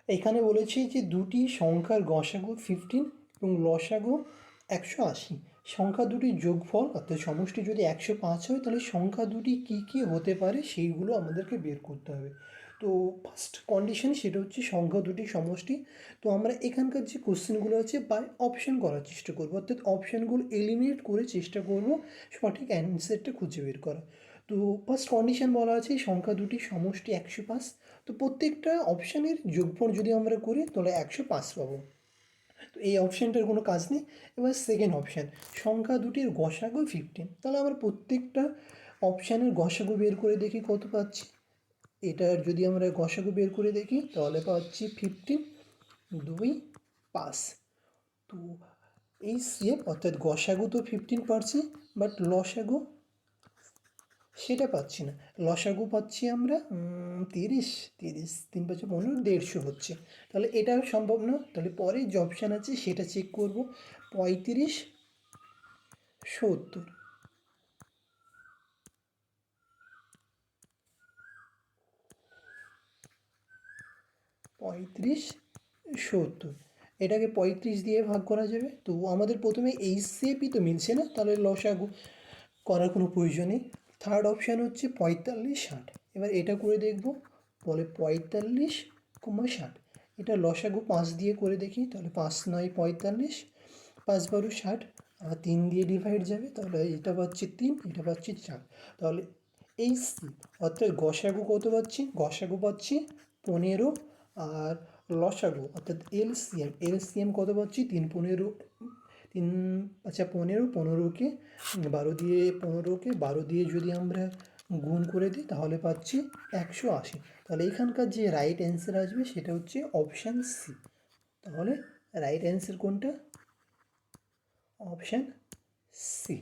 এখানে বলেছে যে দুটি সংখ্যার গসাগু 15 এবং লসাগু 180। সংখ্যা দুটির যোগফল অর্থাৎ সমষ্টি যদি 105 হয় তাহলে সংখ্যা দুটি কী কী হতে পারে সেইগুলো আমাদেরকে বের করতে হবে। তো ফার্স্ট কন্ডিশন সেটা হচ্ছে সংখ্যা দুটির সমষ্টি। তো আমরা এখানকার যে কোশ্চেনগুলো আছে বাই অপশান করার চেষ্টা করবো, অর্থাৎ অপশানগুলো এলিমিনেট করে চেষ্টা করব সঠিক অ্যান্সারটা খুঁজে বের করা। তো ফার্স্ট কন্ডিশন বলা আছে সংখ্যা দুটি সমষ্টি 105। তো প্রত্যেকটা অপশানের যোগফল যদি আমরা করি তাহলে 105 পাবো। তো এই অপশানটার কোনো কাজ নেই। এবার সেকেন্ড অপশান সংখ্যা দুটির গসাগু 15। তাহলে আমরা প্রত্যেকটা অপশানের গসাগু বের করে দেখি কত পাচ্ছি। এটার যদি আমরা গসাগু বের করে দেখি তাহলে পাচ্ছি 15 2 5। তো এই সেম অর্থাৎ গসাগু তো 15 পাচ্ছি, বাট লসাগু সেটা পাচ্ছি না। লসাগু পাচ্ছি আমরা 30। 30 3 5 15 150 হচ্ছে। তাহলে এটাও সম্ভব না। তাহলে পরে যে অপশান আছে সেটা চেক করব। 35 70। 35 70 এটাকে 35 দিয়ে ভাগ করা যাবে। তো আমাদের প্রথমে এই শেপই তো মিলছে না, তাহলে লসাগু করার কোনো প্রয়োজন নেই। থার্ড অপশান হচ্ছে 45 60। এবার এটা করে দেখব। বলে 45 60, এটা লসাগু 5 দিয়ে করে দেখি। তাহলে 5 9 45, 5 12 60, আবার 3 দিয়ে ডিভাইড যাবে। তাহলে এটা পাচ্ছি 3, এটা পাচ্ছি 4। তাহলে এই অর্থাৎ গসাগু কত পাচ্ছি? গসাগু পাচ্ছি 15। আর লসাগু অর্থাৎ এলসিএম কত পাচ্ছি? 3 15 3 আচ্ছা 15 15কে 12 দিয়ে যদি আমরা গুণ করে দিই তাহলে পাচ্ছি 180। তাহলে এখানকার যে রাইট অ্যান্সার আসবে সেটা হচ্ছে অপশান সি। তাহলে রাইট অ্যান্সার কোনটা? Option C.